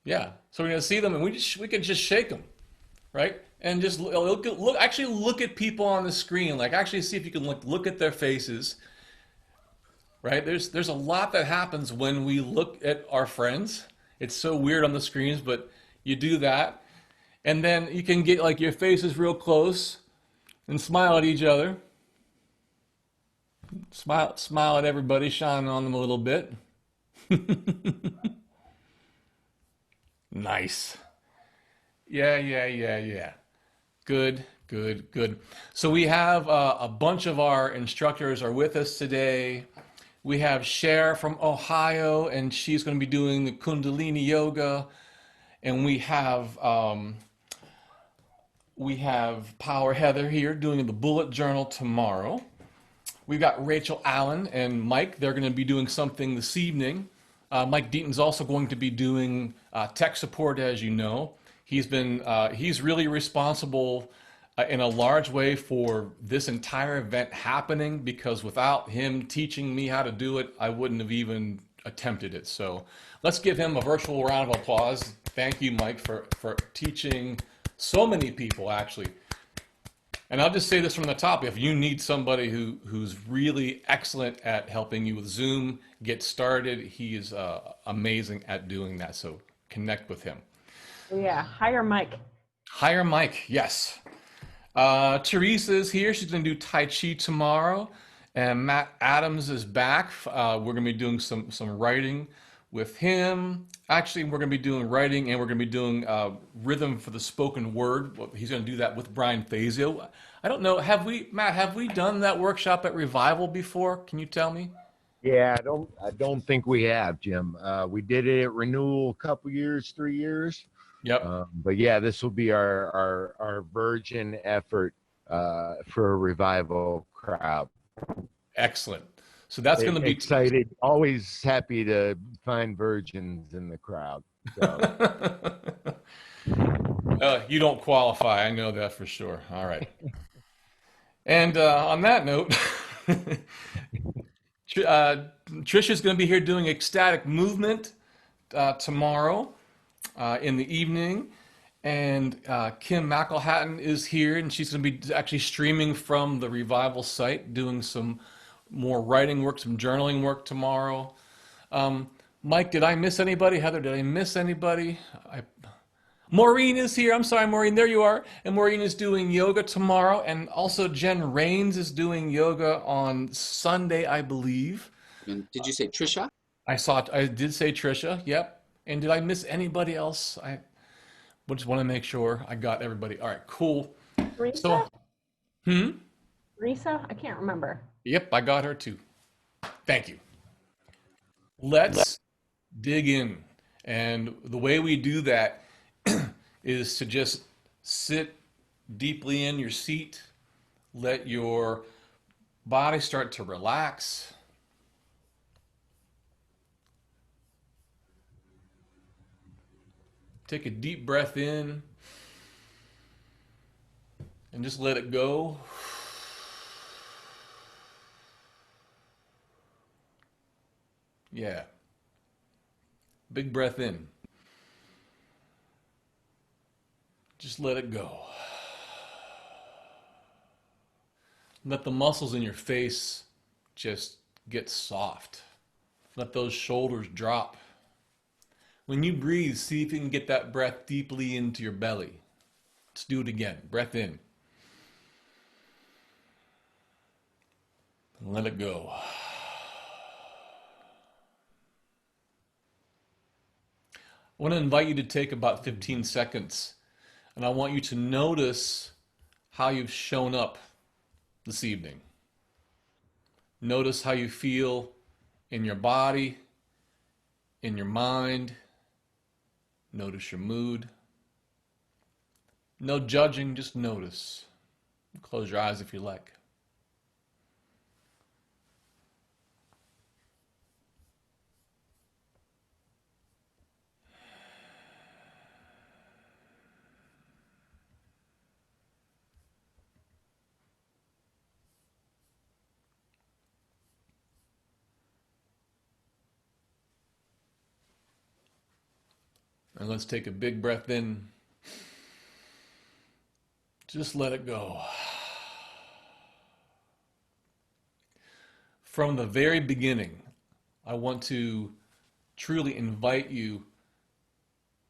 Yeah. So we're gonna see them, and we can just shake them, right? And just actually look at people on the screen. Like actually see if you can look at their faces, right? There's a lot that happens when we look at our friends. It's so weird on the screens, but you do that, and then you can get like your faces real close and smile at each other. Smile at everybody, shine on them a little bit. Nice. Yeah, yeah, yeah, yeah. Good, good, good. So we have a bunch of our instructors are with us today. We have Cher from Ohio, and she's going to be doing the Kundalini yoga. And we have Power Heather here doing the bullet journal tomorrow. We've got Rachel Allen and Mike. They're going to be doing something this evening. Mike Deaton's also going to be doing tech support, as you know. He's really responsible in a large way for this entire event happening because without him teaching me how to do it, I wouldn't have even attempted it. So let's give him a virtual round of applause. Thank you, Mike, for teaching so many people, actually. And I'll just say this from the top. If you need somebody who's really excellent at helping you with Zoom get started, he is amazing at doing that. So connect with him. Yeah, hire Mike. Hire Mike, yes. Teresa is here. She's going to do Tai Chi tomorrow. And Matt Adams is back. We're going to be doing some writing with him. Actually, we're going to be doing writing and we're going to be doing rhythm for the spoken word. Well, he's going to do that with Brian Fazio. I don't know. Matt, have we done that workshop at Revival before? Can you tell me? Yeah, I don't think we have, Jim. We did it at Renewal a couple years, 3 years. Yep. But yeah, this will be our virgin effort for a Revival crowd. Excellent. So that's going to be Excited, always happy to find virgins in the crowd. So you don't qualify. I know that for sure. All right. And on that note, Trisha's going to be here doing ecstatic movement tomorrow in the evening. And Kim McElhatton is here, and she's going to be actually streaming from the Revival site, doing some more writing work, some journaling work tomorrow. Mike, did I miss anybody? Heather, did I miss anybody? Maureen is here. I'm sorry, Maureen. There you are. And Maureen is doing yoga tomorrow. And also Jen Rains is doing yoga on Sunday, I believe. And did you say Trisha? I did say Trisha. Yep. And did I miss anybody else? I just want to make sure I got everybody. All right, cool. Risa? So, hmm? Risa? I can't remember. Yep, I got her too. Thank you. Let's dig in. And the way we do that is to just sit deeply in your seat, let your body start to relax. Take a deep breath in and just let it go. Yeah. Big breath in. Just let it go. Let the muscles in your face just get soft. Let those shoulders drop. When you breathe, see if you can get that breath deeply into your belly. Let's do it again. Breath in. And let it go. I want to invite you to take about 15 seconds, and I want you to notice how you've shown up this evening. Notice how you feel in your body, in your mind. Notice your mood. No judging, just notice. Close your eyes if you like. And let's take a big breath in. Just let it go. From the very beginning, I want to truly invite you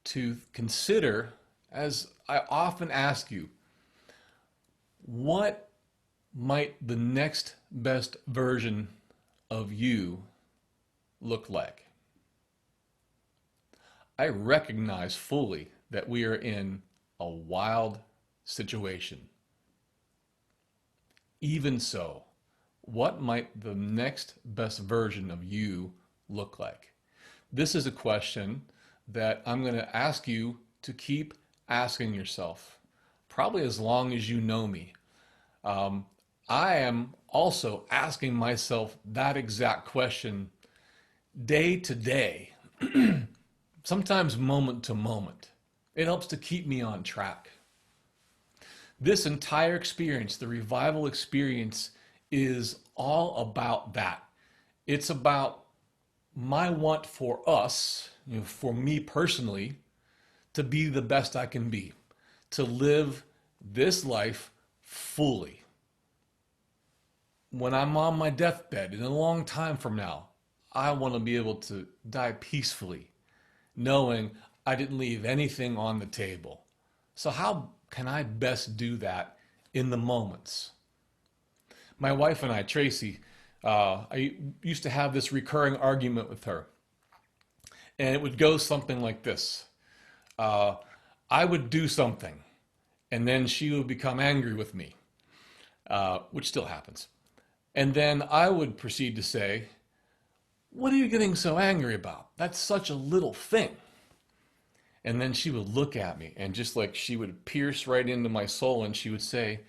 to consider, as I often ask you, what might the next best version of you look like? I recognize fully that we are in a wild situation. Even so, what might the next best version of you look like? This is a question that I'm going to ask you to keep asking yourself, probably as long as you know me. I am also asking myself that exact question day to day, sometimes moment to moment. It helps to keep me on track. This entire experience, the revival experience, is all about that. It's about my want for us, for me personally, to be the best I can be, to live this life fully. When I'm on my deathbed in a long time from now, I want to be able to die peacefully, knowing I didn't leave anything on the table. So how can I best do that in the moments? My wife and I, Tracy, I used to have this recurring argument with her. And it would go something like this. I would do something, and then she would become angry with me, which still happens. And then I would proceed to say, "What are you getting so angry about? That's such a little thing." And then she would look at me, and just like she would pierce right into my soul, and she would say,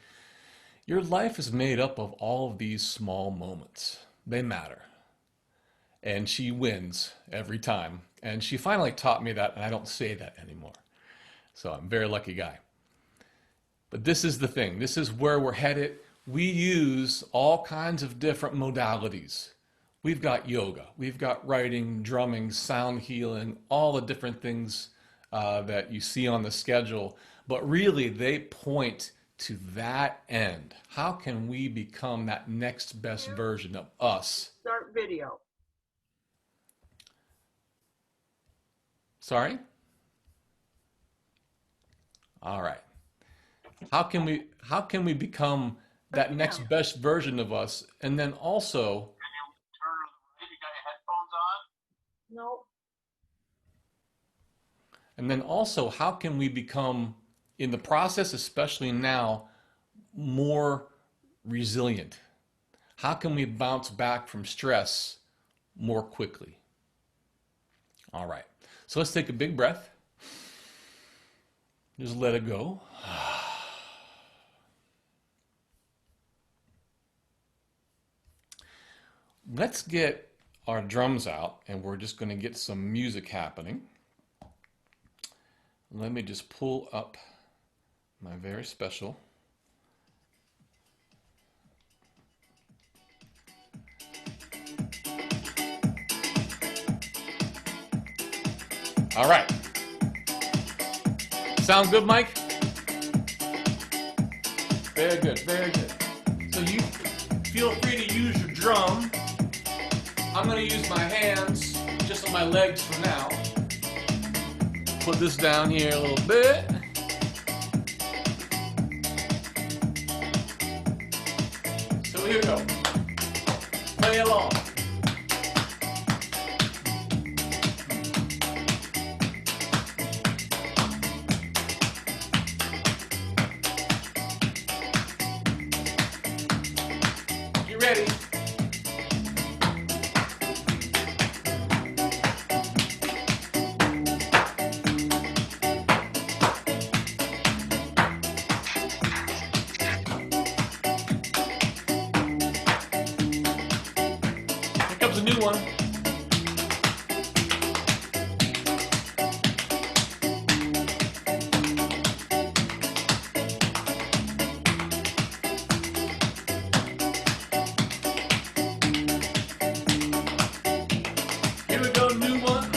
"Your life is made up of all of these small moments. They matter." And she wins every time. And she finally taught me that, and I don't say that anymore. So I'm a very lucky guy. But this is the thing. This is where we're headed. We use all kinds of different modalities. We've got yoga, we've got writing, drumming, sound healing, all the different things that you see on the schedule. But really, they point to that end. How can we become that next best version of us? Start video. Sorry? All right. How can we become that next best version of us? And then also, Nope. how can we become, in the process, especially now, more resilient? How can we bounce back from stress more quickly? All right. So let's take a big breath. Just let it go. Let's get our drums out, and we're just going to get some music happening. Let me just pull up my very special. All right. Sound good, Mike? Very good, very good. So you feel free to use your drum. I'm going to use my hands, just on my legs for now. Put this down here a little bit. So here we go. Play along. You ready? Here comes a new one. Here we go, new one.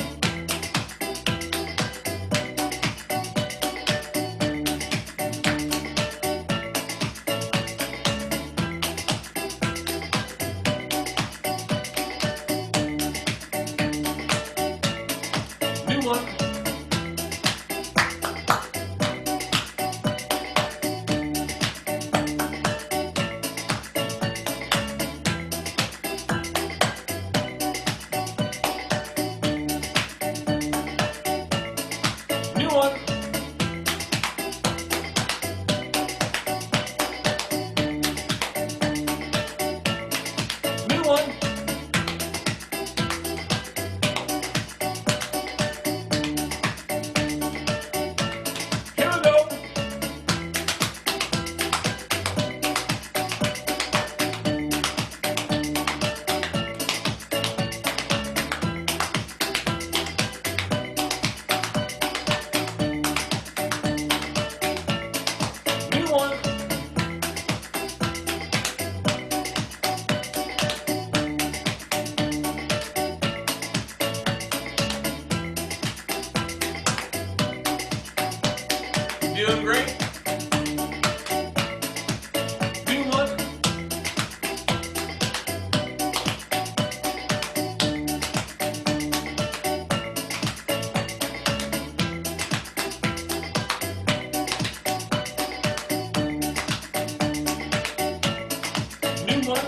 doing great. New one. New one.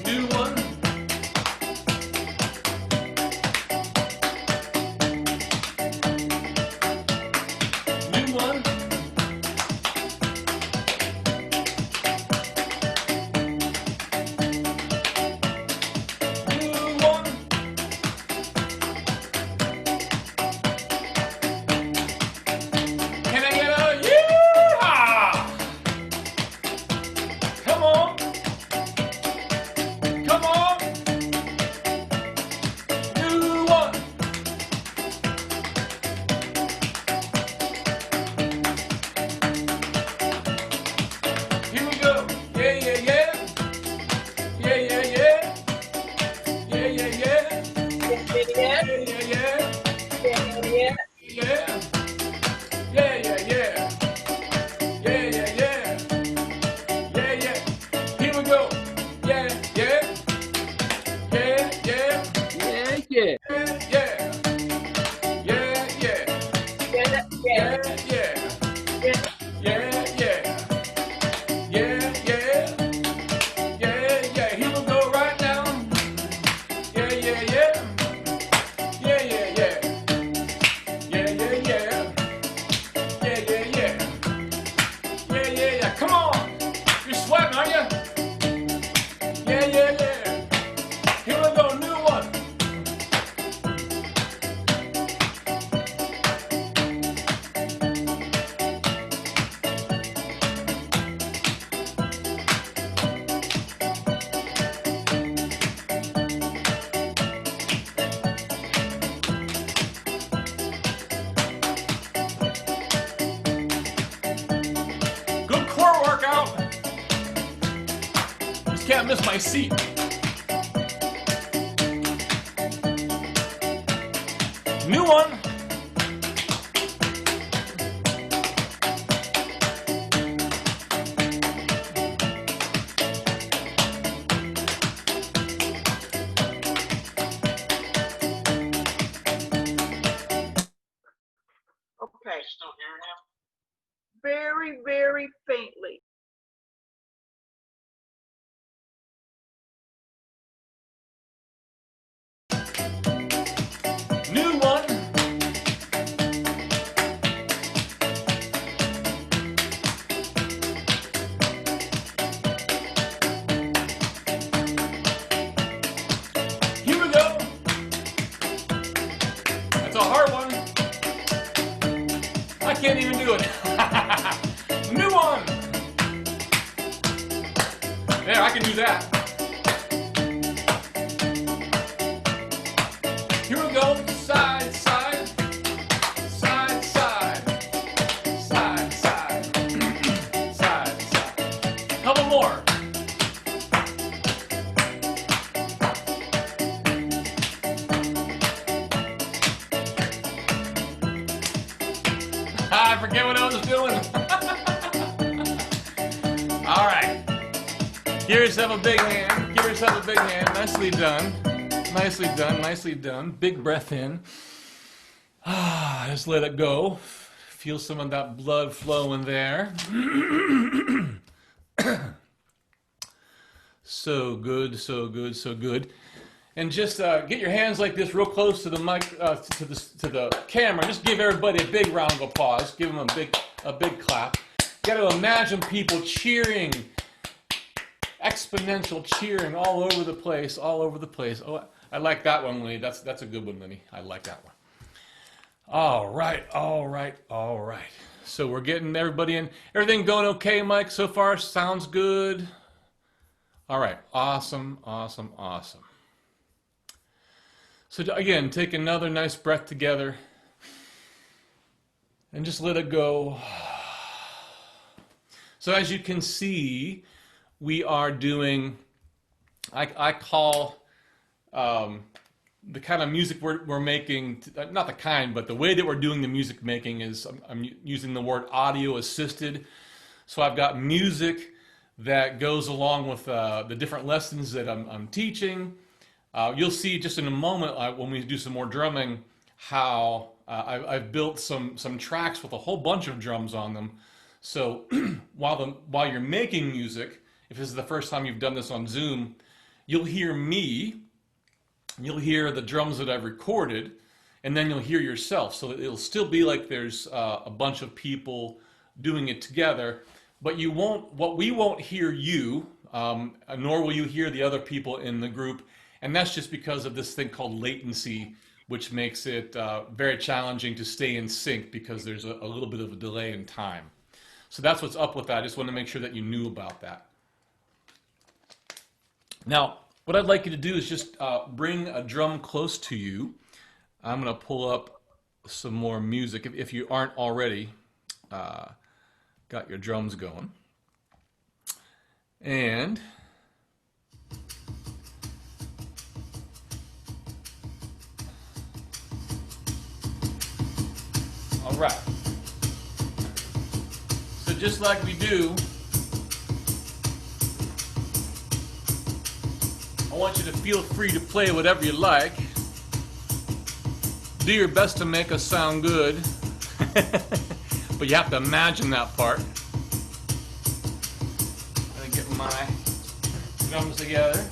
New one. New one. New one. Can I get a yeehaw? Come on. Come on. New one. Here we go. Yeah, yeah, yeah. Yeah, yeah, yeah. Yeah, yeah, yeah. Yeah, Yeah, yeah, yeah. yeah, yeah. Yeah. Yeah, yeah, yeah. Yeah, yeah, yeah. Yeah, yeah. Here we go. Yeah, yeah. Yeah, yeah. Yeah, yeah. Yeah, yeah. Yeah, yeah. Yeah, yeah. Yeah, yeah. Yeah. Yeah, yeah. Yeah, yeah. Yeah, yeah. Here we go right now. Yeah, yeah, yeah. Yeah, yeah, yeah. Yeah, yeah, yeah. Yeah, yeah, yeah. Yeah, yeah, yeah. Come on. You're sweating, aren't you? Yeah, yeah, yeah. Here we go. New one. Good core workout. Just can't miss my seat. New one. Okay. Very, very faintly. New one. Here we go. That's a hard one. I can't even do it. New one. There, I can do that. Here we go. Side, side. Side, side. Side, side. Side, side. Couple more. I forget what I was doing. All right. Give yourself a big hand. Give yourself a big hand. Nicely done. Nicely done. Nicely done. Big breath in. Just let it go. Feel some of that blood flowing there. So good, so good, so good. And just get your hands like this, real close to the mic, to the camera. Just give everybody a big round of applause. Give them a big clap. You got to imagine people cheering, exponential cheering all over the place, all over the place. Oh, I like that one, Lenny. That's a good one, Lenny. I like that one. All right, all right, all right. So we're getting everybody in. Everything going okay, Mike? So far, sounds good. All right, awesome, awesome, awesome. So again, take another nice breath together and just let it go. So as you can see, we are doing, I call the kind of music we're making, not the kind, but the way that we're doing the music making is I'm using the word audio assisted. So I've got music that goes along with the different lessons that I'm teaching. You'll see just in a moment when we do some more drumming how I've built some tracks with a whole bunch of drums on them. So while you're making music, if this is the first time you've done this on Zoom, you'll hear me, you'll hear the drums that I've recorded, and then you'll hear yourself. So it'll still be like there's a bunch of people doing it together, but we won't hear you, nor will you hear the other people in the group. And that's just because of this thing called latency, which makes it very challenging to stay in sync because there's a little bit of a delay in time. So that's what's up with that. I just want to make sure that you knew about that. Now, what I'd like you to do is just bring a drum close to you. I'm going to pull up some more music if you aren't already got your drums going. And all right. So just like we do, I want you to feel free to play whatever you like. Do your best to make us sound good. But you have to imagine that part. I'm gonna get my drums together.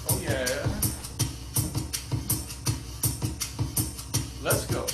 Oh yeah. Let's go.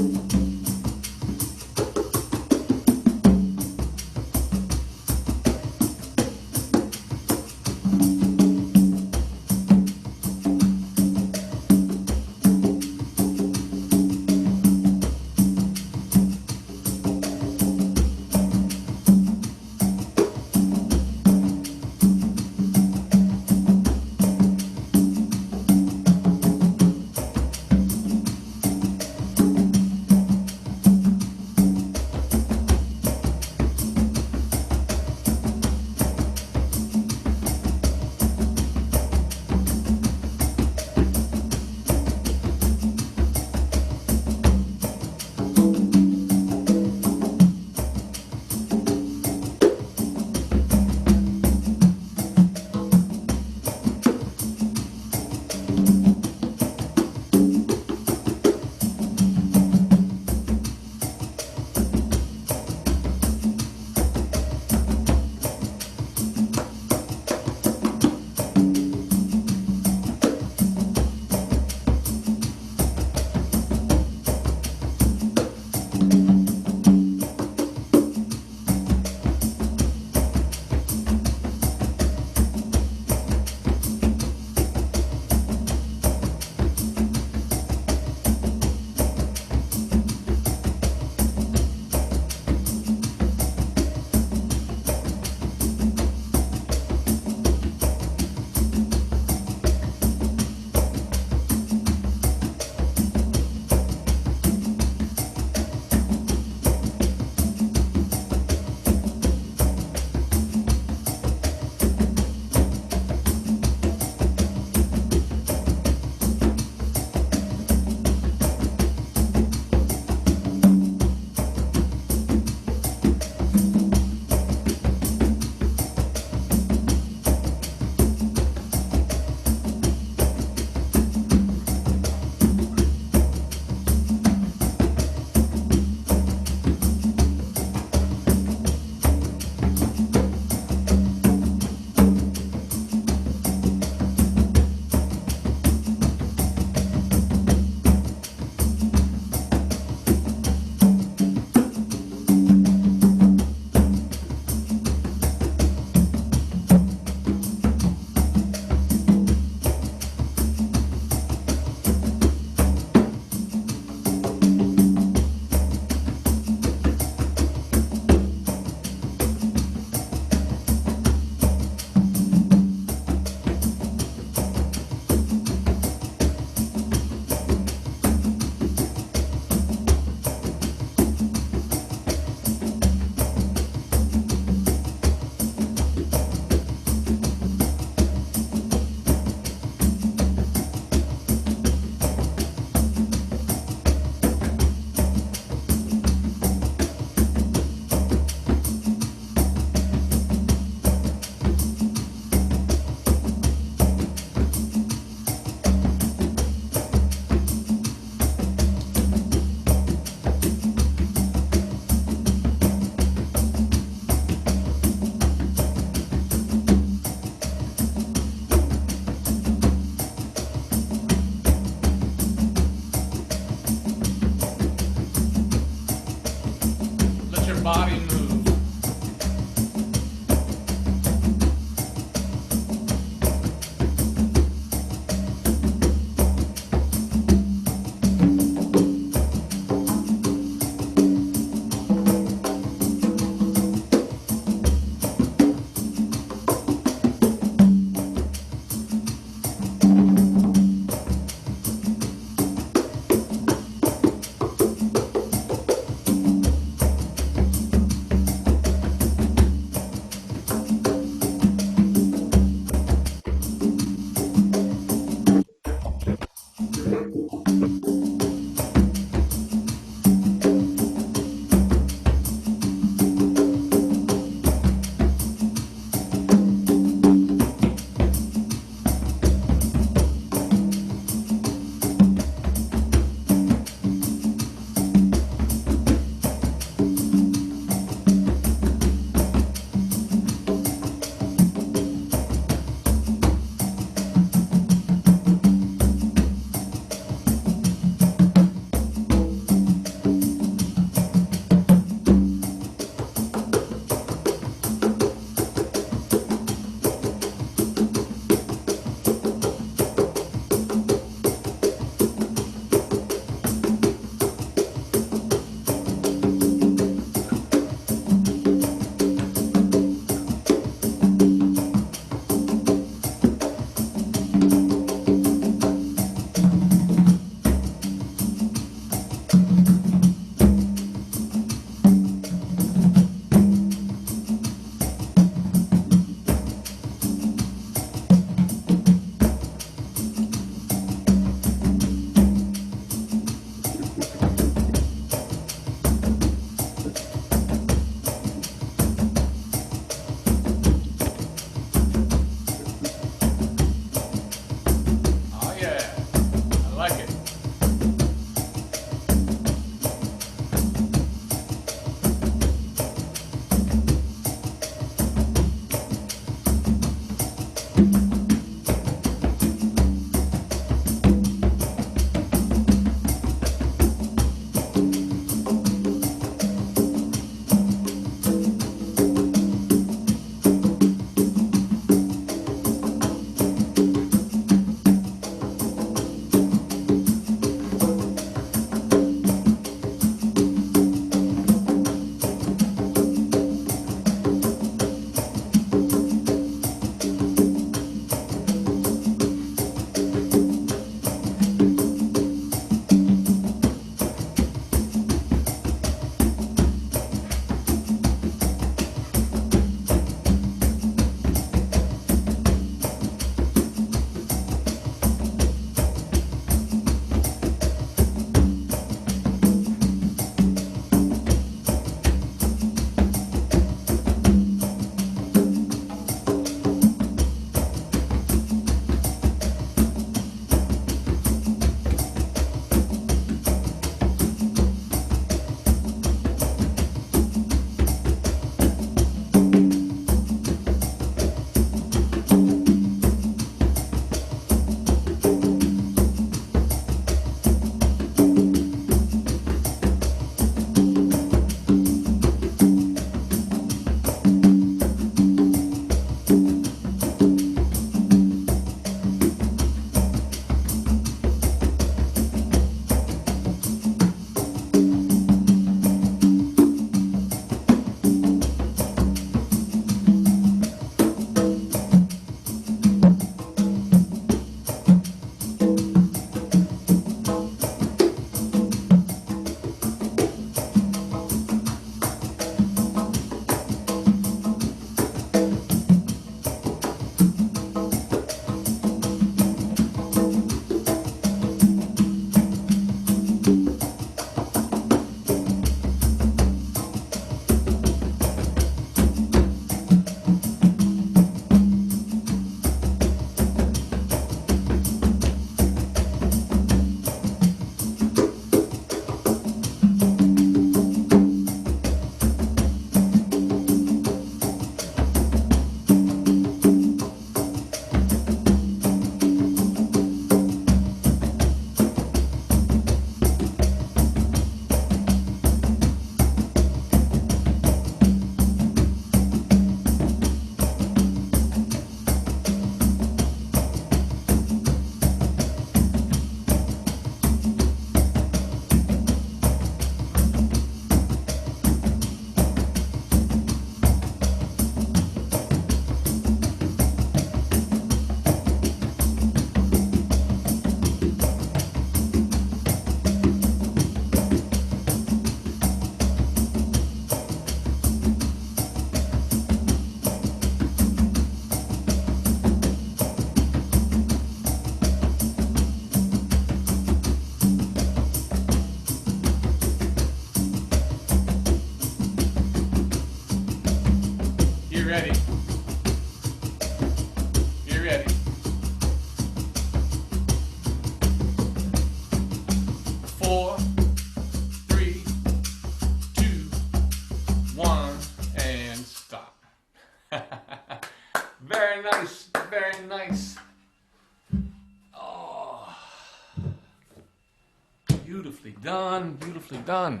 Beautifully done, beautifully done.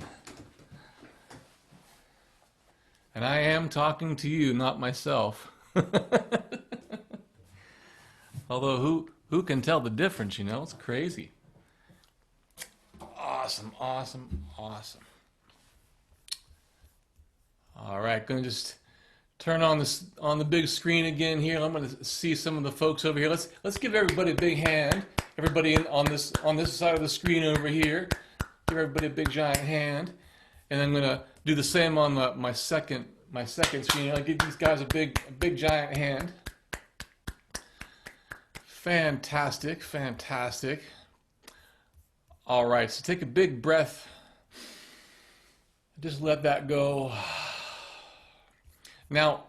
And I am talking to you, not myself. Although who can tell the difference, you know? It's crazy. Awesome, awesome, awesome. All right, gonna just turn on this on the big screen again here. I'm gonna see some of the folks over here. Let's give everybody a big hand. Everybody on this side of the screen over here. Give everybody a big giant hand. And I'm gonna do the same on my second screen. I'll give these guys a big giant hand. Fantastic, fantastic. All right, so take a big breath. Just let that go. Now,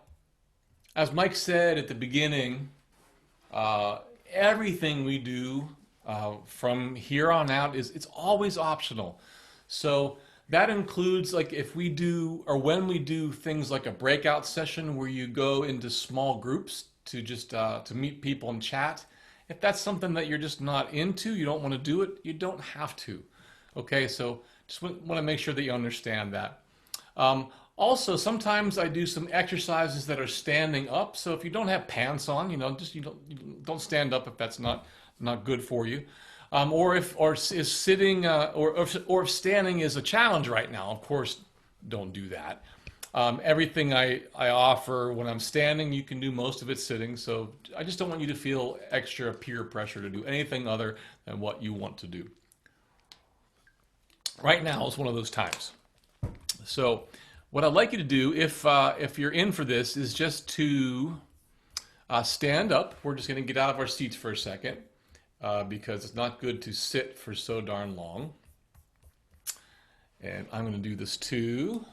as Mike said at the beginning, everything we do from here on out it's always optional. So that includes like if we do or when we do things like a breakout session where you go into small groups to just to meet people and chat. If that's something that you're just not into, you don't want to do it, you don't have to. Okay, so just want to make sure that you understand that. Also, sometimes I do some exercises that are standing up. So if you don't have pants on, you don't stand up if that's not good for you. Or if sitting or if standing is a challenge right now, of course, don't do that. Everything I offer when I'm standing, you can do most of it sitting. So I just don't want you to feel extra peer pressure to do anything other than what you want to do. Right now is one of those times. So what I'd like you to do, if you're in for this, is just to stand up. We're just going to get out of our seats for a second because it's not good to sit for so darn long. And I'm going to do this too.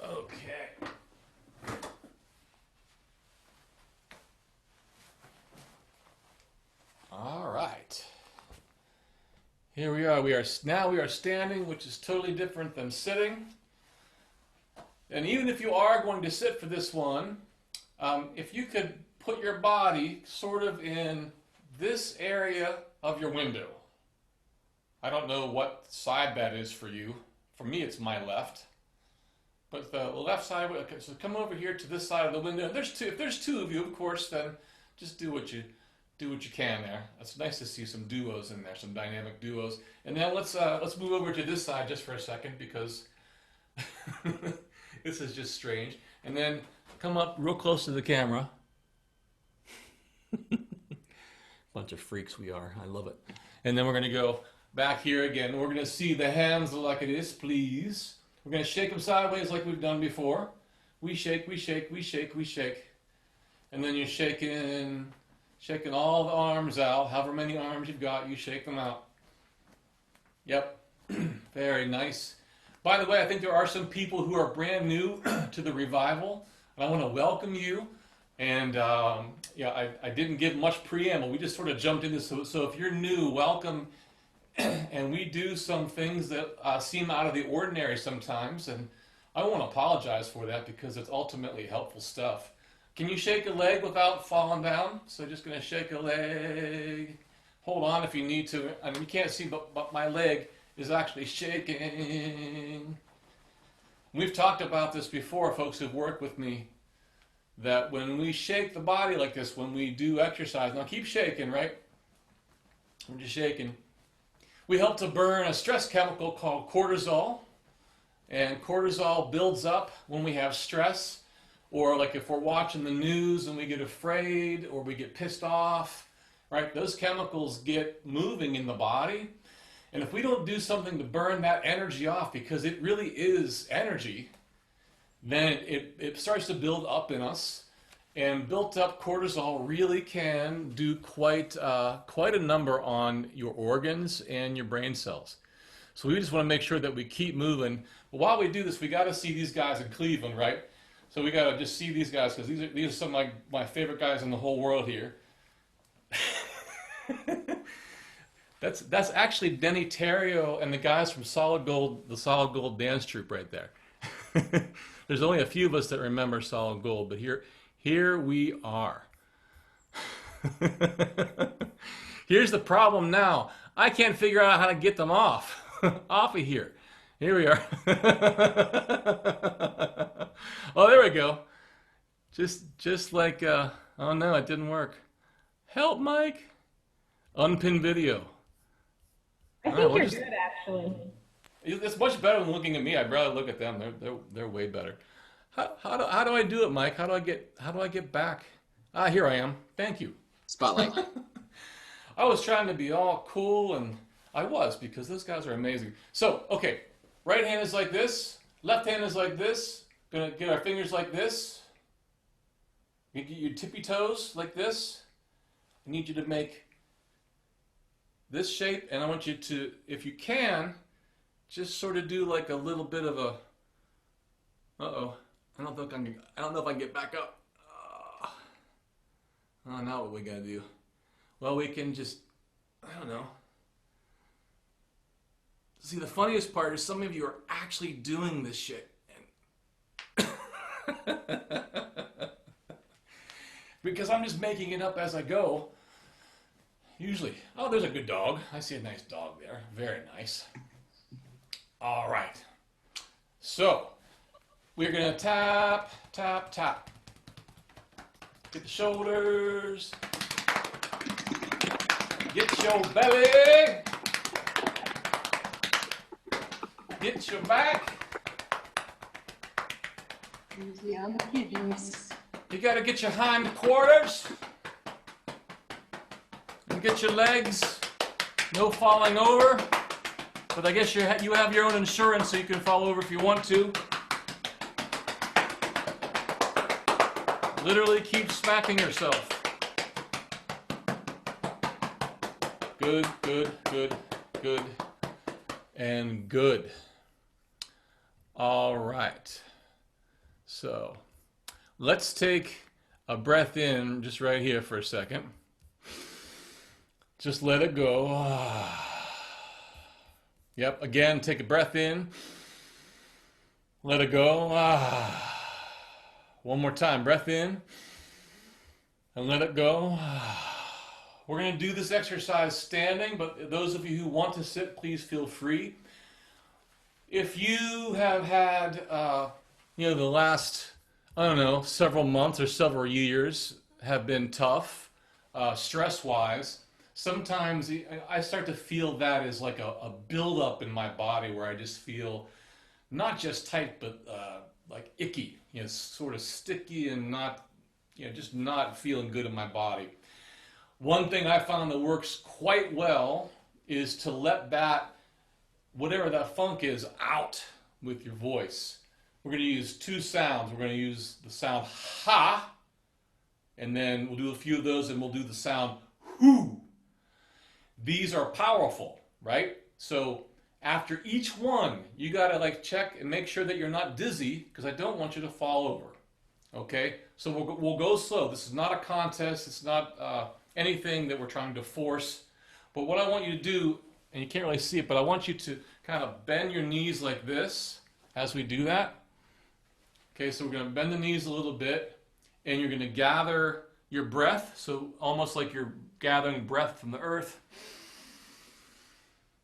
Okay. All right. Here we are. We are standing, which is totally different than sitting. And even if you are going to sit for this one, if you could put your body sort of in this area of your window. I don't know what side that is for you. For me, it's my left. But the left side, okay, so come over here to this side of the window. If there's two of you, of course, then just do what you can there. It's nice to see some duos in there, some dynamic duos. And now let's move over to this side just for a second because this is just strange. And then come up real close to the camera. Bunch of freaks we are. I love it. And then we're going to go back here again. We're going to see the hands like it is, please. We're going to shake them sideways like we've done before. We shake, we shake, we shake, we shake. And then you're shaking all the arms out. However many arms you've got, you shake them out. Yep. Very nice. By the way, I think there are some people who are brand new to the revival. And I want to welcome you. And I didn't give much preamble. We just sort of jumped into this. So if you're new, welcome. And we do some things that seem out of the ordinary sometimes, and I want to apologize for that because it's ultimately helpful stuff. Can you shake a leg without falling down? So just going to shake a leg. Hold on if you need to. I mean, you can't see, but my leg is actually shaking. We've talked about this before, folks who've worked with me, that when we shake the body like this, when we do exercise, now keep shaking, right? We're just shaking. We help to burn a stress chemical called cortisol, and cortisol builds up when we have stress, or like if we're watching the news and we get afraid or we get pissed off, right? Those chemicals get moving in the body, and if we don't do something to burn that energy off, because it really is energy, then it starts to build up in us. And built up cortisol really can do quite a number on your organs and your brain cells. So we just want to make sure that we keep moving. But while we do this, we got to see these guys in Cleveland, right? So we got to just see these guys because these are some of my favorite guys in the whole world here. That's actually Denny Terrio and the guys from Solid Gold, the Solid Gold dance troupe right there. There's only a few of us that remember Solid Gold, but here we are. Here's the problem now. I can't figure out how to get them off. Off of here. Here we are. Oh, there we go. Just like, oh no, it didn't work. Help, Mike. Unpin video. I All think right, you're we'll just- good, actually. It's much better than looking at me. I'd rather look at them. They're way better. How do I do it, Mike? How do I get back? Ah, here I am. Thank you. Spotlight. I was trying to be all cool, and I was, because those guys are amazing. So, okay, right hand is like this, left hand is like this. Gonna get our fingers like this. You get your tippy toes like this. I need you to make this shape, and I want you to, if you can, just sort of do like a little bit of a. Uh-oh, I don't know if I can get back up. Oh, now what we gotta do? Well, we can just, I don't know. See, the funniest part is some of you are actually doing this shit. Because I'm just making it up as I go. Usually. Oh, there's a good dog. I see a nice dog there. Very nice. All right. So, we're going to tap, tap, tap. Get the shoulders. Get your belly. Get your back. Easy on the kidneys. You got to get your hind quarters. And get your legs. No falling over. But I guess you have your own insurance, so you can fall over if you want to. Literally keep smacking yourself. Good, good, good, good, and good. All right. So let's take a breath in just right here for a second. Just let it go. Yep, again, take a breath in. Let it go. One more time, breath in. And let it go. We're going to do this exercise standing, but those of you who want to sit, please feel free. If you have had, the last, I don't know, several months or several years have been tough, stress-wise, sometimes I start to feel that as like a buildup in my body where I just feel not just tight, but like icky, sort of sticky and not, just not feeling good in my body. One thing I found that works quite well is to let that, whatever that funk is, out with your voice. We're going to use two sounds. We're going to use the sound ha, and then we'll do a few of those, and we'll do the sound hoo. These are powerful, right? So after each one, you got to check and make sure that you're not dizzy, because I don't want you to fall over. Okay? So we'll go slow. This is not a contest. It's not anything that we're trying to force. But what I want you to do, and you can't really see it, but I want you to kind of bend your knees like this as we do that. Okay, so we're going to bend the knees a little bit, and you're going to gather your breath, so almost like you're gathering breath from the earth.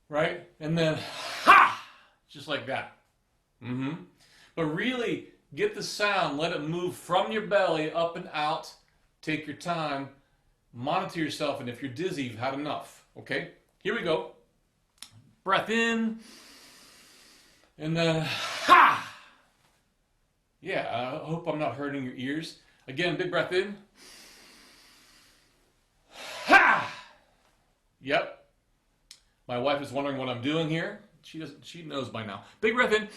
Right? And then, ha! Just like that. But really, get the sound, let it move from your belly up and out. Take your time. Monitor yourself, and if you're dizzy, you've had enough. Okay? Here we go. Breath in. And then, ha! Yeah, I hope I'm not hurting your ears. Again, big breath in. Ha! Yep. My wife is wondering what I'm doing here. She knows by now. Big breath in.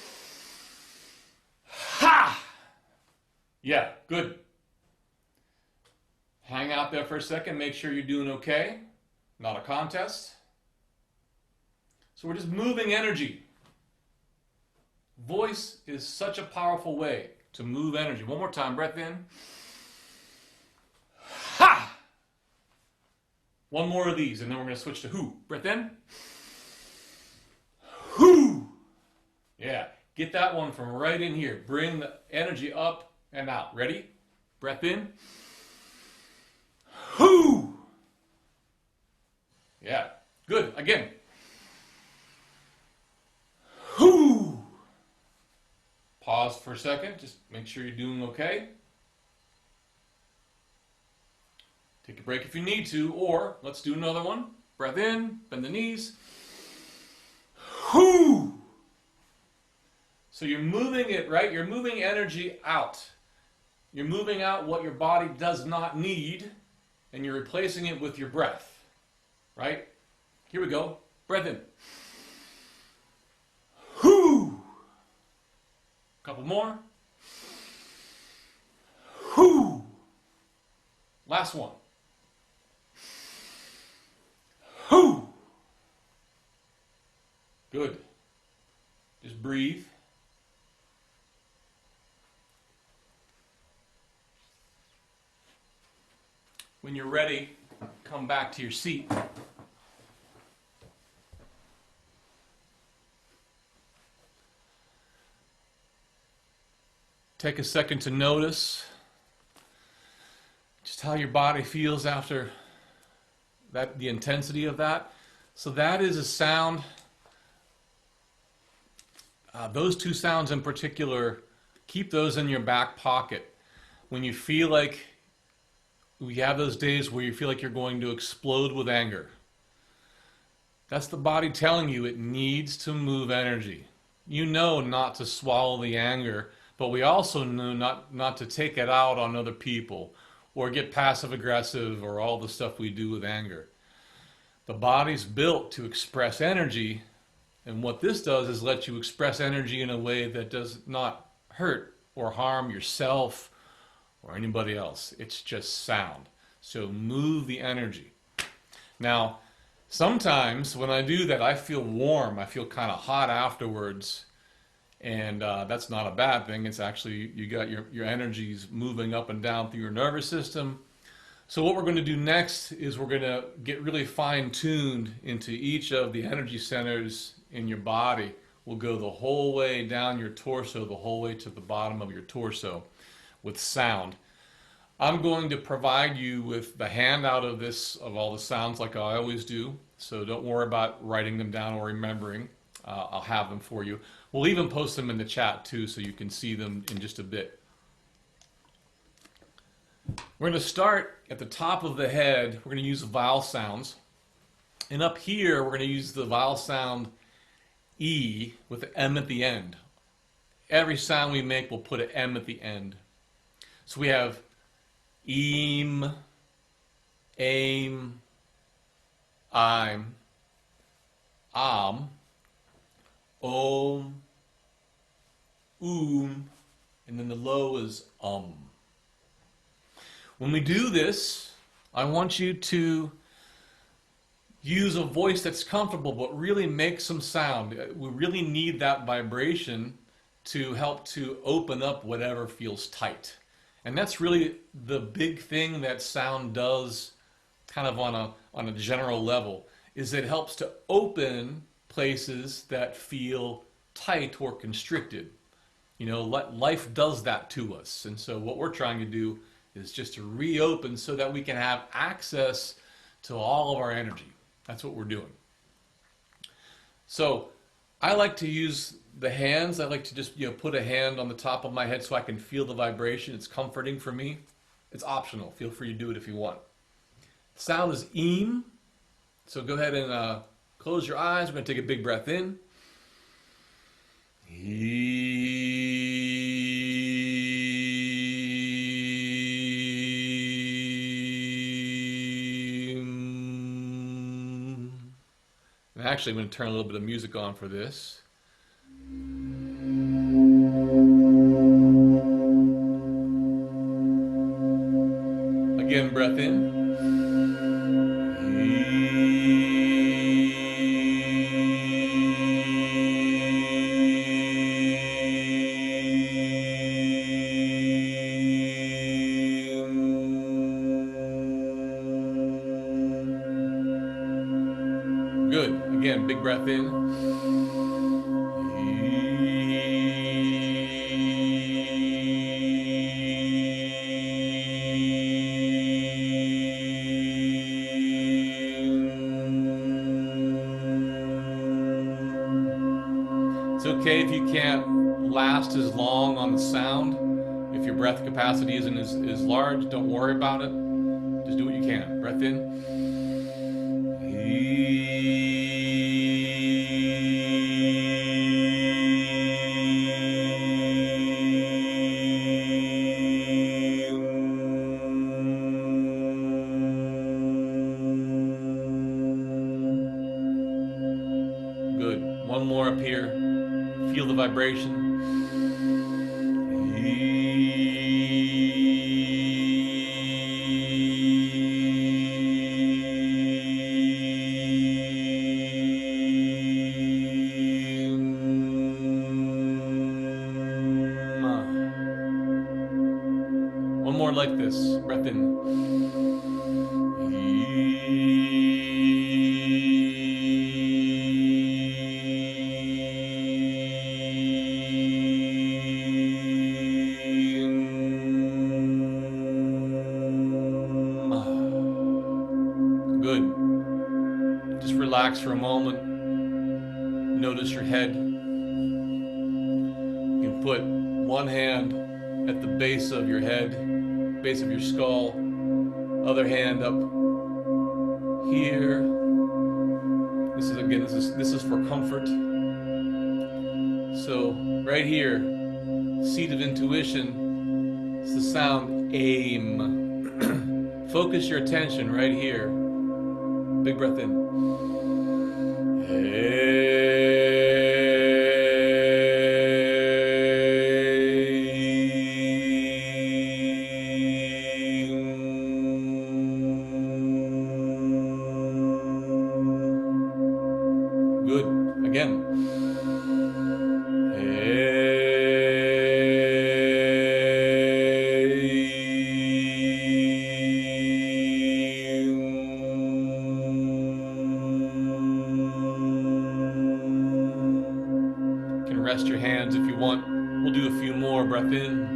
Ha! Yeah, good. Hang out there for a second. Make sure you're doing okay. Not a contest. So we're just moving energy. Voice is such a powerful way to move energy. One more time. Breath in. Ha! One more of these, and then we're going to switch to who. Breath in. Whoo! Yeah. Get that one from right in here. Bring the energy up and out. Ready? Breath in. Whoo! Yeah. Good. Again. for a second. Just make sure you're doing okay. Take a break if you need to, or let's do another one. Breath in, bend the knees. Whoo! So you're moving it, right? You're moving energy out. You're moving out what your body does not need, and you're replacing it with your breath, right? Here we go. Breath in. Whoo! Couple more. Whoo! Last one. Whoo! Good. Just breathe. When you're ready, come back to your seat. Take a second to notice just how your body feels after that, the intensity of that. So that is a sound. Those two sounds in particular, keep those in your back pocket. When you feel like we have those days where you feel like you're going to explode with anger. That's the body telling you it needs to move energy. You know not to swallow the anger, but we also know not to take it out on other people or get passive aggressive or all the stuff we do with anger. The body's built to express energy, and what this does is let you express energy in a way that does not hurt or harm yourself or anybody else. It's just sound. So move the energy. Now, sometimes when I do that, I feel warm. I feel kind of hot afterwards. And that's not a bad thing. It's actually, you got your energies moving up and down through your nervous system. So what we're going to do next is we're going to get really fine-tuned into each of the energy centers in your body. We'll go the whole way down your torso, the whole way to the bottom of your torso with sound. I'm going to provide you with the handout of this, of all the sounds like I always do. So don't worry about writing them down or remembering. I'll have them for you. We'll even post them in the chat too, so you can see them in just a bit. We're going to start at the top of the head. We're going to use vowel sounds. And up here, we're going to use the vowel sound E with the M at the end. Every sound we make, we'll put an M at the end. So we have eem, aim, I'm, om, and then the low is When we do this, I want you to use a voice that's comfortable, but really make some sound. We really need that vibration to help to open up whatever feels tight. And that's really the big thing that sound does kind of on a general level, is it helps to open places that feel tight or constricted. You know, life does that to us. And so what we're trying to do is just to reopen so that we can have access to all of our energy. That's what we're doing. So I like to use the hands. I like to just put a hand on the top of my head so I can feel the vibration. It's comforting for me. It's optional. Feel free to do it if you want. The sound is eem. So go ahead and close your eyes. We're going to take a big breath in. And actually, I'm going to turn a little bit of music on for this. Again, breath in. Good. Again, big breath in. It's okay if you can't last as long on the sound. If your breath capacity isn't as large, don't worry about it. Just do what you can. Breath in. Good. One more up here. Feel the vibration. One more like this. Breath in. Good. Just relax for a moment. Notice your head. You can put one hand at the base of your head, base of your skull, other hand up here. This is for comfort. So right here, seat of intuition, is the sound aim. Focus your attention right here. Big breath in. Good. Again. Can rest your hands if you want. We'll do a few more. Breath in.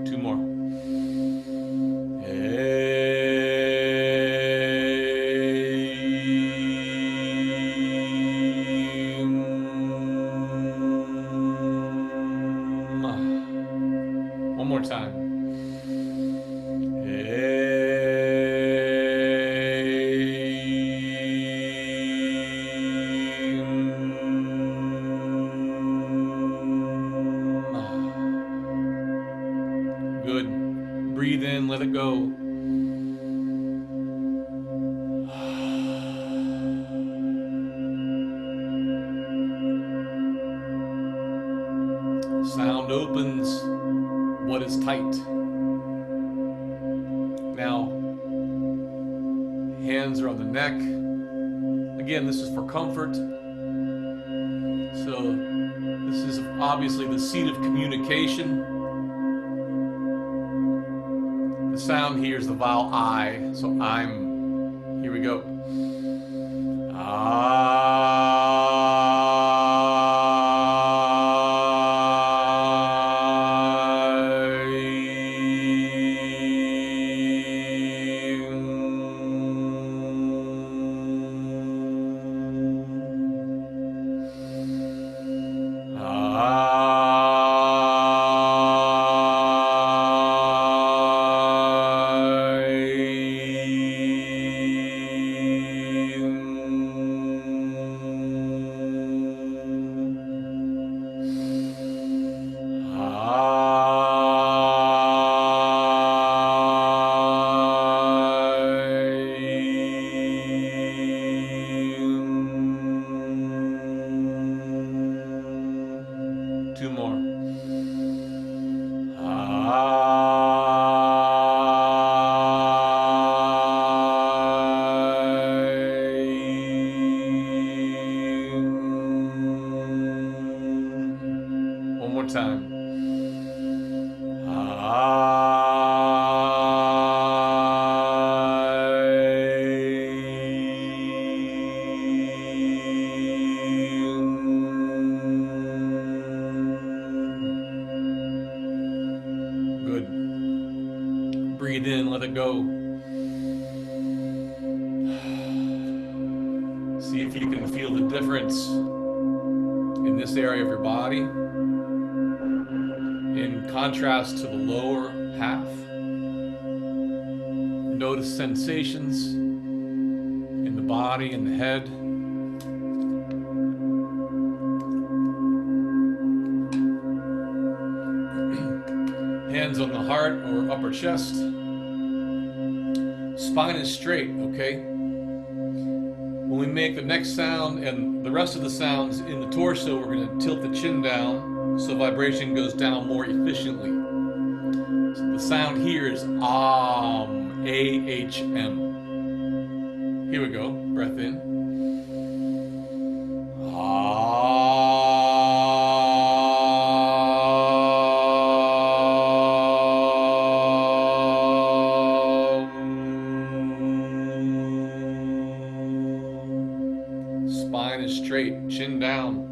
Two more. One more time. Good. Breathe in, let it go. Sound opens what is tight. Now, hands are on the neck. Again, this is for comfort. So, this is obviously the seat of communication. The sound here is the vowel I, so I'm. Here we go. breathe in, let it go. See if you can feel the difference in this area of your body in contrast to the lower half. Notice sensations in the body and the head. Hands on the heart or upper chest. Spine is straight, okay? When we make the next sound and the rest of the sounds in the torso, we're going to tilt the chin down so vibration goes down more efficiently. So the sound here is A-H-M. Here we go. Breath in. Spine is straight, chin down.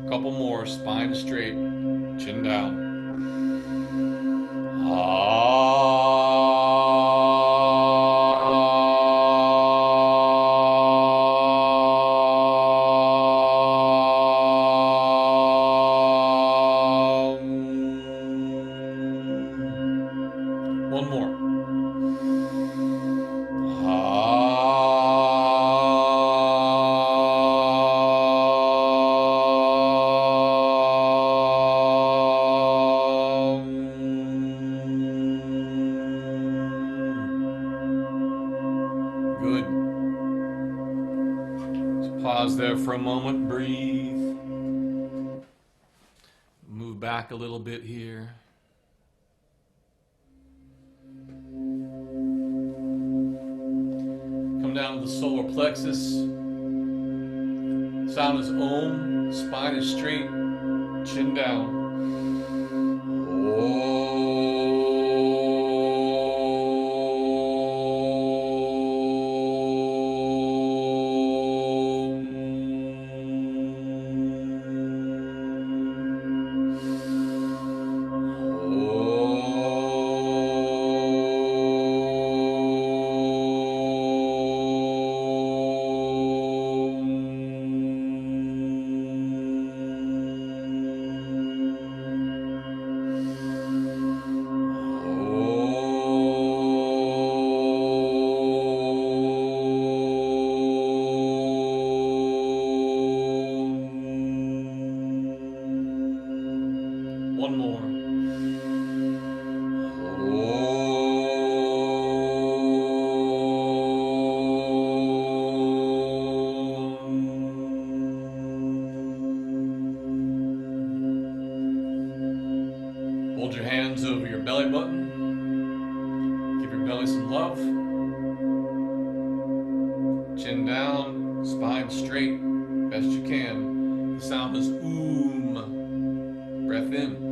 Couple more, spine straight, chin down. One more. Good. Just pause there for a moment, breathe. Move back a little bit here. Come down to the solar plexus. Sound is Om. Spine is straight. Chin down. One more. Hold your hands over your belly button. Give your belly some love. Chin down, spine straight, best you can. The sound is Oom. Breath in.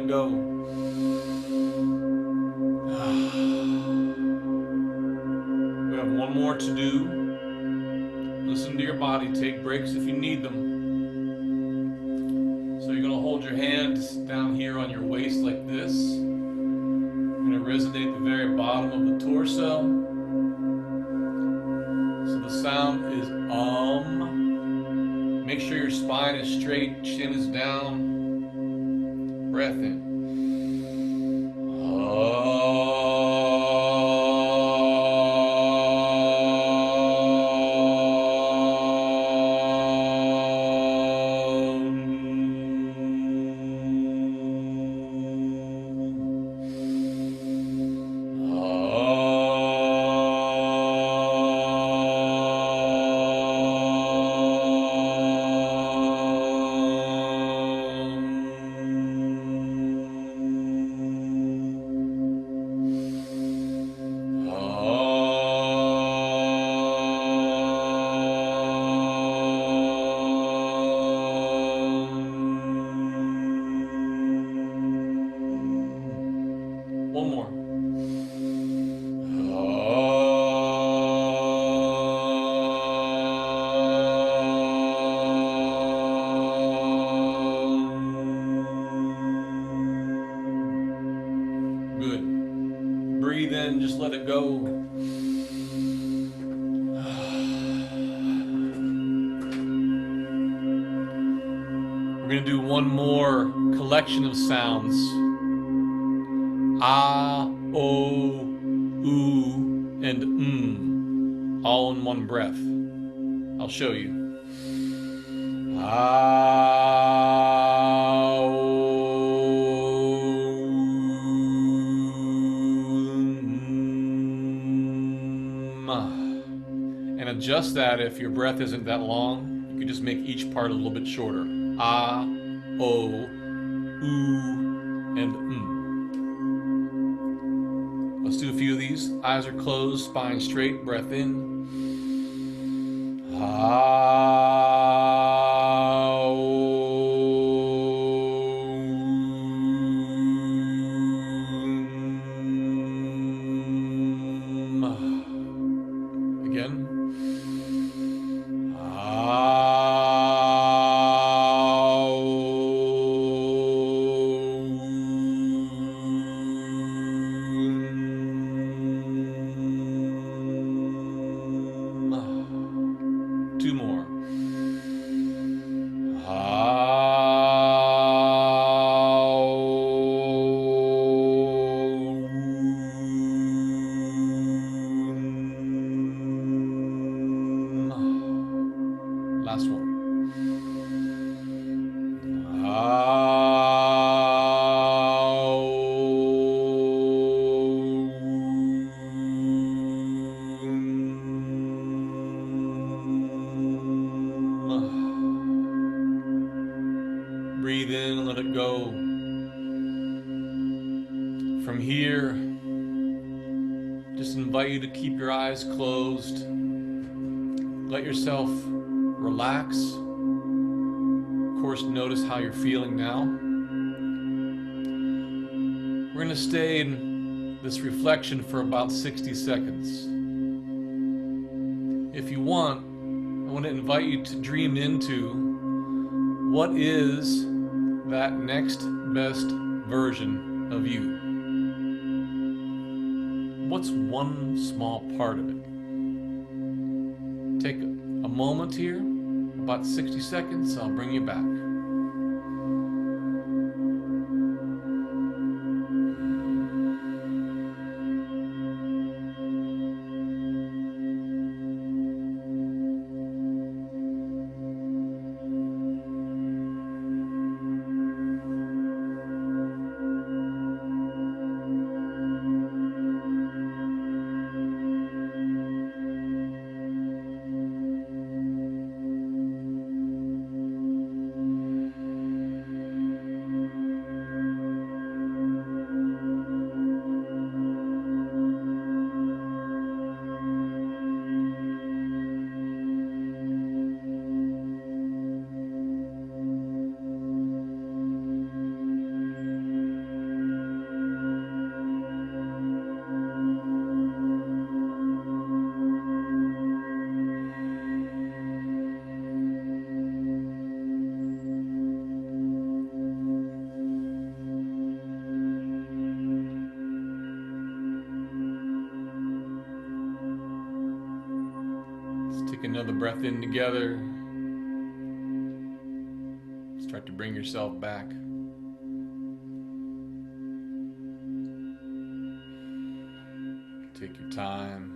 it go. We have one more to do. Listen to your body. Take breaks if you need them. So you're going to hold your hands down here on your waist like this. You're going to resonate the very bottom of the torso. So the sound is Make sure your spine is straight, chin is down. Breath in. One more. Good. Breathe in, just let it go. We're going to do one more collection of sounds. Ah, oh, ooh, and all in one breath. I'll show you. Ah, oh, and adjust that if your breath isn't that long. You can just make each part a little bit shorter. Ah, oh, ooh, and Let's do a few of these. Eyes are closed, spine straight, breath in. Again. Two more. Last one. Breathe in, let it go. From here, just invite you to keep your eyes closed. Let yourself relax. Of course, notice how you're feeling now. We're going to stay in this reflection for about 60 seconds. If you want, I want to invite you to dream into what is that next best version of you. What's one small part of it? Take a moment here, about 60 seconds, I'll bring you back. another breath in together. Start to bring yourself back. Take your time.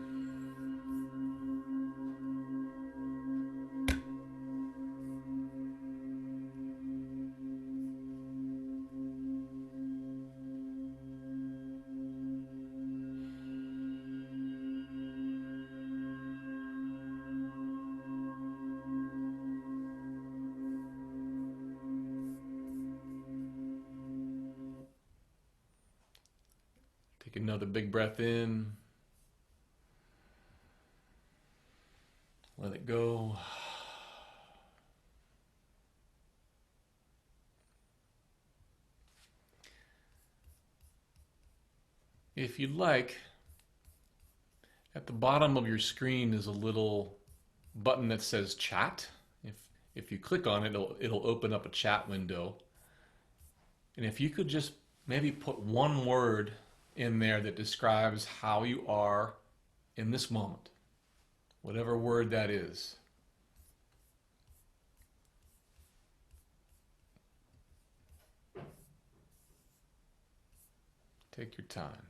Take another big breath in. Let it go. If you'd like, at the bottom of your screen is a little button that says chat. If you click on it, it'll open up a chat window. And if you could just maybe put one word in there that describes how you are in this moment, whatever word that is. Take your time.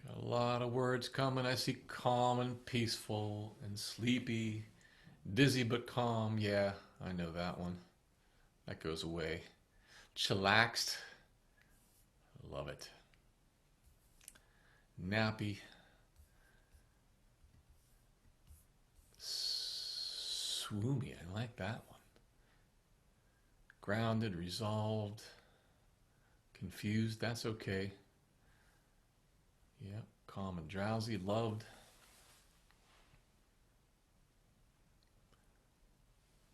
Got a lot of words coming. I see calm and peaceful and sleepy, dizzy but calm. Yeah, I know that one. That goes away. Chillaxed. Love it. Nappy. Swoomy. I like that one. Grounded, resolved, confused. That's okay. Yep. Calm and drowsy. Loved.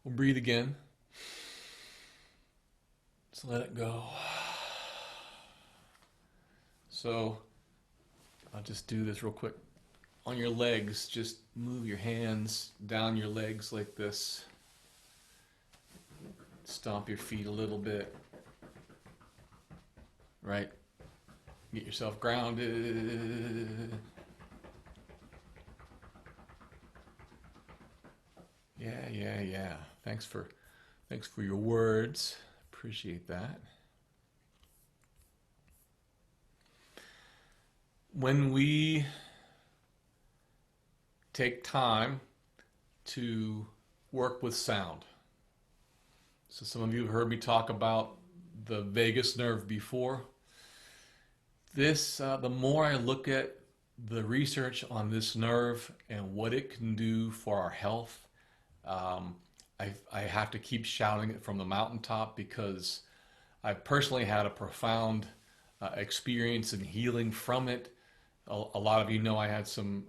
We'll breathe again. Just let it go. So I'll just do this real quick. On your legs, just move your hands down your legs like this. Stomp your feet a little bit. Right? Get yourself grounded. Yeah. Thanks for your words. Appreciate that. When we take time to work with sound, so some of you have heard me talk about the vagus nerve before. This, the more I look at the research on this nerve and what it can do for our health, I have to keep shouting it from the mountaintop, because I've personally had a profound experience in healing from it. A lot of you know I had some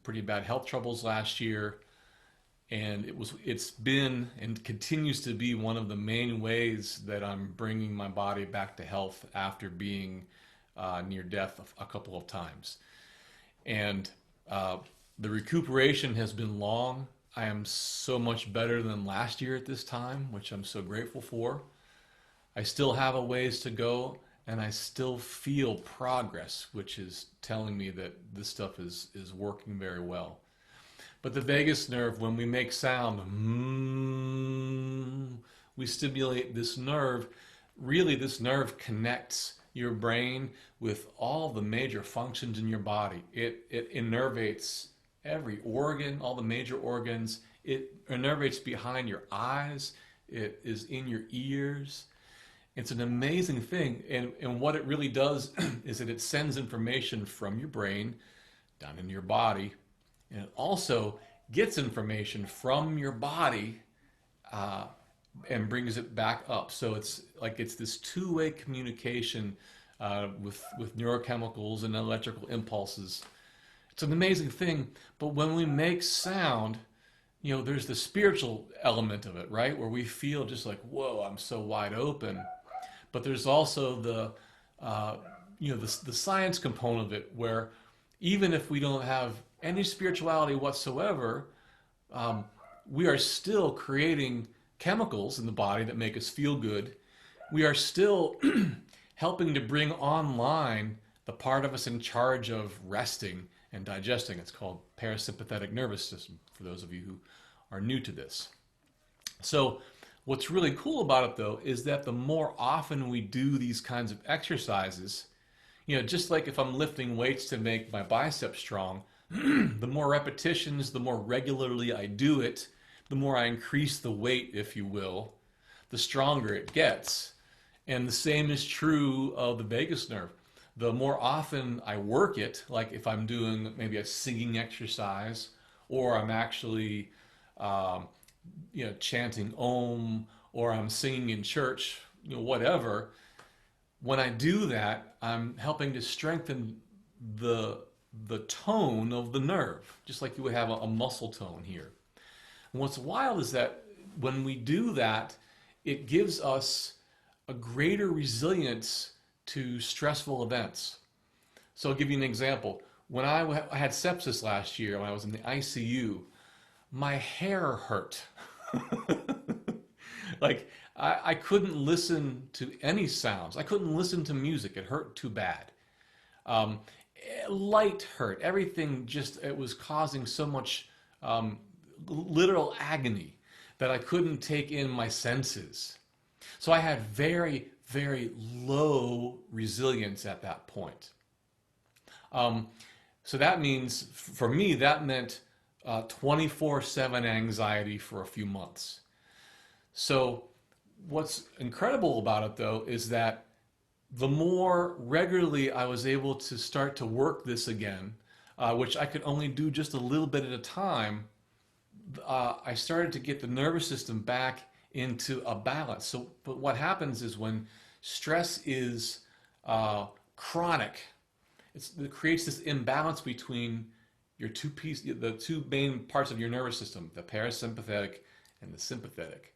pretty bad health troubles last year, and it's been and continues to be one of the main ways that I'm bringing my body back to health after being near death a couple of times. And the recuperation has been long. I am so much better than last year at this time, which I'm so grateful for. I still have a ways to go, and I still feel progress, which is telling me that this stuff is working very well. But the vagus nerve, when we make sound, we stimulate this nerve. Really, this nerve connects your brain with all the major functions in your body. It innervates every organ, all the major organs. It innervates behind your eyes. It is in your ears. It's an amazing thing. And what it really does is that it sends information from your brain down into your body. And it also gets information from your body and brings it back up. So it's this two-way communication with neurochemicals and electrical impulses. It's an amazing thing. But when we make sound, there's the spiritual element of it, right? Where we feel just like, whoa, I'm so wide open. But there's also the science component of it, where even if we don't have any spirituality whatsoever, um, we are still creating chemicals in the body that make us feel good. We are still helping to bring online the part of us in charge of resting and digesting. It's called parasympathetic nervous system, for those of you who are new to this. So what's really cool about it, though, is that the more often we do these kinds of exercises, just like if I'm lifting weights to make my biceps strong, the more repetitions, the more regularly I do it, the more I increase the weight, if you will, the stronger it gets. And the same is true of the vagus nerve. The more often I work it, like if I'm doing maybe a singing exercise, or I'm actually chanting Om, or I'm singing in church, whatever. When I do that, I'm helping to strengthen the tone of the nerve, just like you would have a muscle tone here. And what's wild is that when we do that, it gives us a greater resilience to stressful events. So I'll give you an example. When I had sepsis last year, when I was in the ICU, my hair hurt. Like, I couldn't listen to any sounds. I couldn't listen to music. It hurt too bad. Um, Light hurt. Everything it was causing so much literal agony that I couldn't take in my senses. So I had very, very low resilience at that point. So that means, for me, that meant 24/7 anxiety for a few months. So what's incredible about it, though, is that the more regularly I was able to start to work this again, which I could only do just a little bit at a time, I started to get the nervous system back into a balance. So, but what happens is when stress is chronic, it creates this imbalance between the two main parts of your nervous system, the parasympathetic and the sympathetic.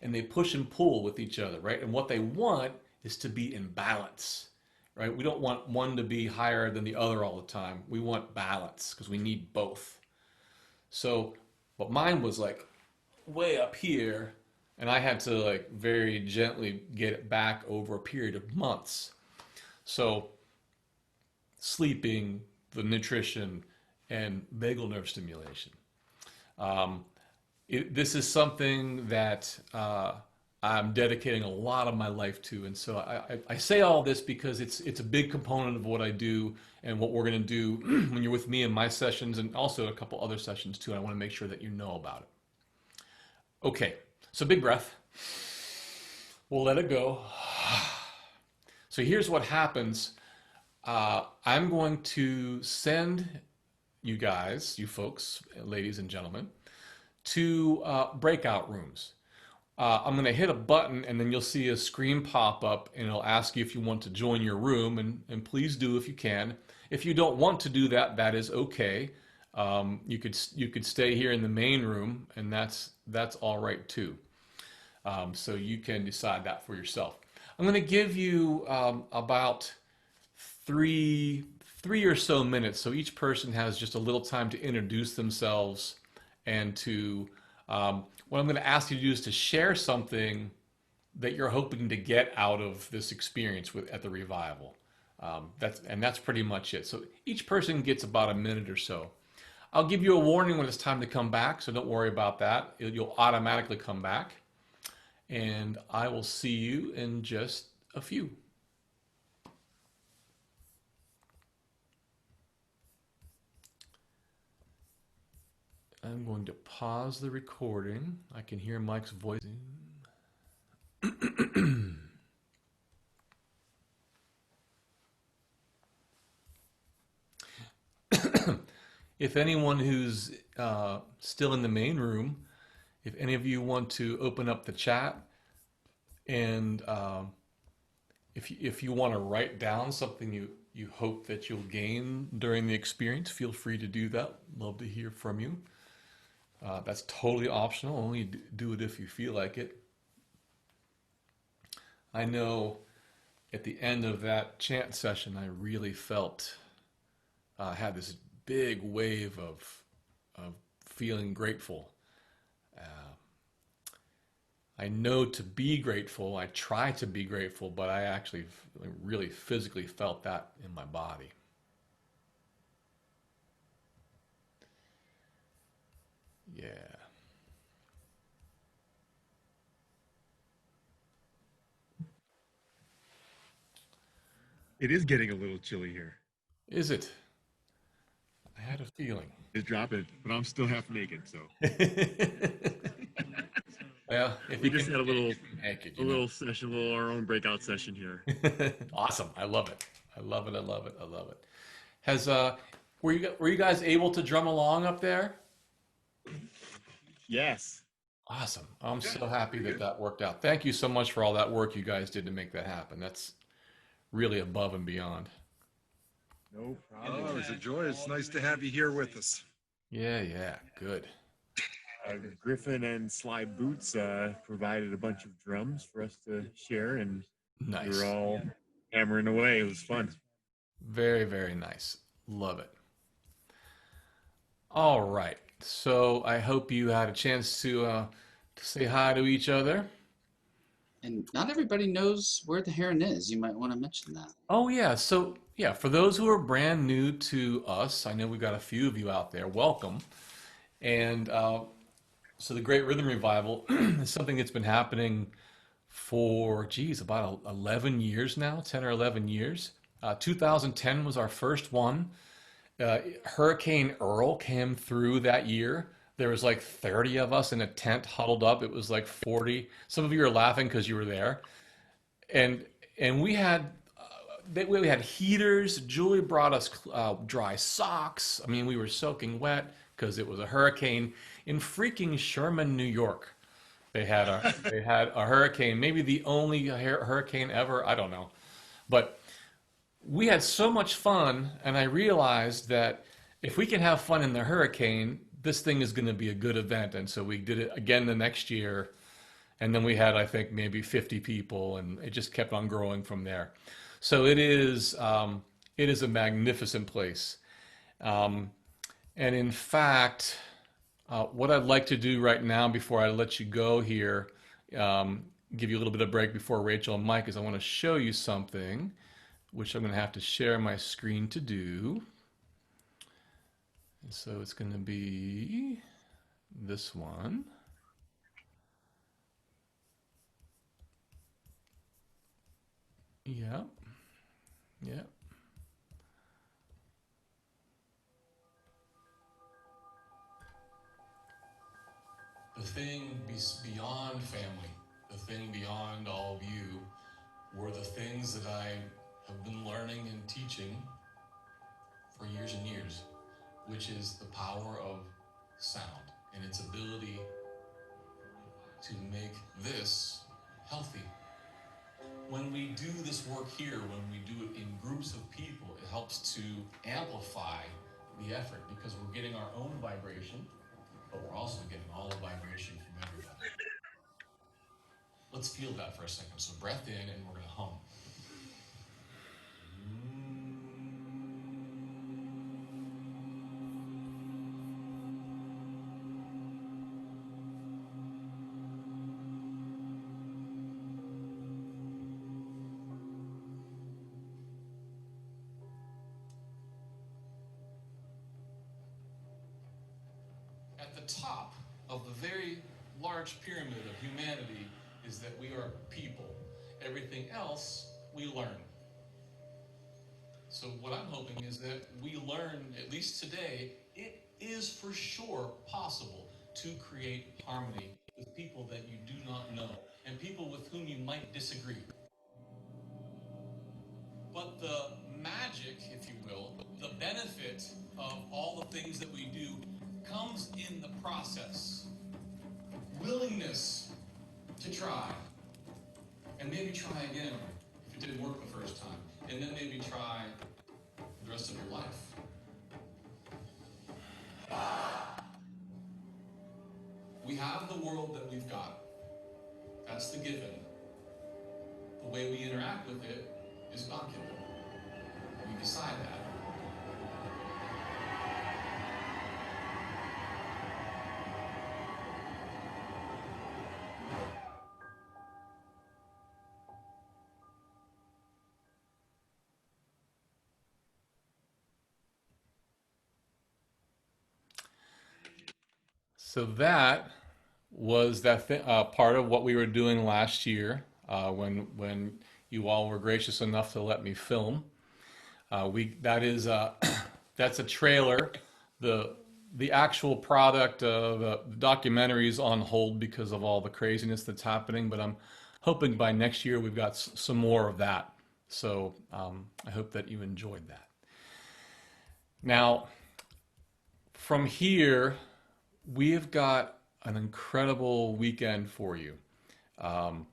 And they push and pull with each other, right? And what they want is to be in balance, right? We don't want one to be higher than the other all the time. We want balance because we need both. So, but mine was like way up here, and I had to like very gently get it back over a period of months. So, sleeping, the nutrition, and vagal nerve stimulation. This is something that I'm dedicating a lot of my life to, and so I say all this because it's a big component of what I do and what we're going to do when you're with me in my sessions, and also a couple other sessions too. And I want to make sure that you know about it. Okay, so big breath. We'll let it go. So here's what happens. I'm going to send you guys, you folks, ladies and gentlemen, to breakout rooms. I'm going to hit a button, and then you'll see a screen pop up, and it'll ask you if you want to join your room, and please do if you can. If you don't want to do that, that is okay. You could stay here in the main room, and that's all right too. So you can decide that for yourself. I'm going to give you about three or so minutes, so each person has just a little time to introduce themselves and to what I'm going to ask you to do is to share something that you're hoping to get out of this experience at the revival. That's pretty much it. So each person gets about a minute or so. I'll give you a warning when it's time to come back, so don't worry about that. You'll automatically come back, and I will see you in just a few. I'm going to pause the recording. I can hear Mike's voice. If anyone who's still in the main room, if any of you want to open up the chat, and if you want to write down something you hope that you'll gain during the experience, feel free to do that. Love to hear from you. That's totally optional. Only do it if you feel like it. I know at the end of that chant session, I really felt had this big wave of feeling grateful. I know to be grateful. I try to be grateful, but I actually really physically felt that in my body. Yeah. It is getting a little chilly here. Is it? I had a feeling. It's dropping, but I'm still half naked, so Well, if we you just can had a little make it, a you know. little session, our own breakout session here. Awesome. I love it. I love it. I love it. I love it. Has were you guys able to drum along up there? Yes. Awesome. I'm so happy that that worked out. Thank you so much for all that work you guys did to make that happen. That's really above and beyond. No Oh, it was a joy. It's nice to have you here with us. Yeah, yeah. Good. Griffin and Sly Boots provided a bunch of drums for us to share, and we Nice. were all hammering away. It was fun. Very, very nice. Love it. All right. So I hope you had a chance to say hi to each other. And not everybody knows where the heron is. You might want to mention that. Oh yeah. So yeah, for those who are brand new to us, I know we've got a few of you out there. Welcome. And so the Great Rhythm Revival is something that's been happening for, geez, about 11 years now, 10 or 11 years. 2010 was our first one. Hurricane Earl came through that year. There was like 30 of us in a tent huddled up. It was like 40. Some of you are laughing because you were there. And we had we had heaters. Julie brought us dry socks. I mean, we were soaking wet because it was a hurricane in freaking Sherman, New York. They had a hurricane, maybe the only hurricane ever. I don't know, but we had so much fun, and I realized that if we can have fun in the hurricane, this thing is going to be a good event. And so we did it again the next year, and then we had, I think, maybe 50 people, and it just kept on growing from there. So it is a magnificent place. And in fact, what I'd like to do right now before I let you go here, give you a little bit of break before Rachel and Mike, is I want to show you something, which I'm going to have to share my screen to do. And so it's going to be this one. Yeah, yeah. The thing beyond family, the thing beyond all of you, were the things that I have been learning and teaching for years and years, which is the power of sound and its ability to make this healthy. When we do this work here, when we do it in groups of people, it helps to amplify the effort because we're getting our own vibration, but we're also getting all the vibration from everybody. Let's feel that for a second. So breath in, and we're going to hum. At the top of the very large pyramid of humanity is that we are people. Everything else we learn. So what I'm hoping is that we learn, at least today, it is for sure possible to create harmony with people that you do not know and people with whom you might disagree. But the magic, if you will, the benefit of all the things that we do comes in the process. Willingness to try. And maybe try again if it didn't work the first time. And then maybe try the rest of your life. We have the world that we've got. That's the given. The way we interact with it It's not given. We decide that. So that was part of what we were doing last year when you all were gracious enough to let me film. We that is that's a trailer. The the actual product of the documentary is on hold because of all the craziness that's happening. But I'm hoping by next year we've got some more of that. So I hope that you enjoyed that. Now, from here, we've got an incredible weekend for you. Um,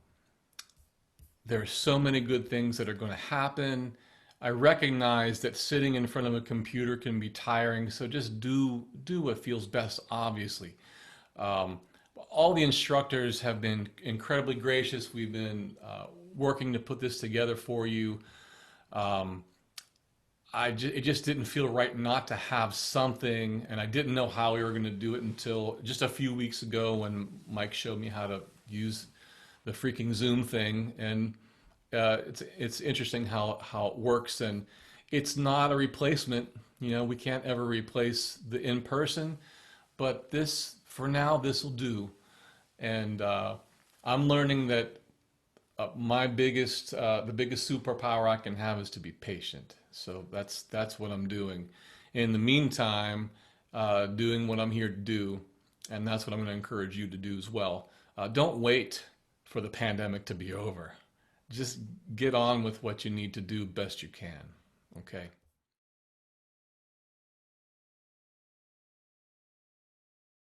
There's so many good things that are going to happen. I recognize that sitting in front of a computer can be tiring, so just do what feels best, obviously. Um, all the instructors have been incredibly gracious. We've been working to put this together for you. Um, it just didn't feel right not to have something, and I didn't know how we were going to do it until just a few weeks ago when Mike showed me how to use the freaking Zoom thing, and it's interesting how it works, and it's not a replacement. You know, we can't ever replace the in person, but this for now this will do, and I'm learning that the biggest superpower I can have is to be patient. So that's what I'm doing. In the meantime, doing what I'm here to do, and that's what I'm going to encourage you to do as well. Don't wait for the pandemic to be over. Just get on with what you need to do best you can. Okay.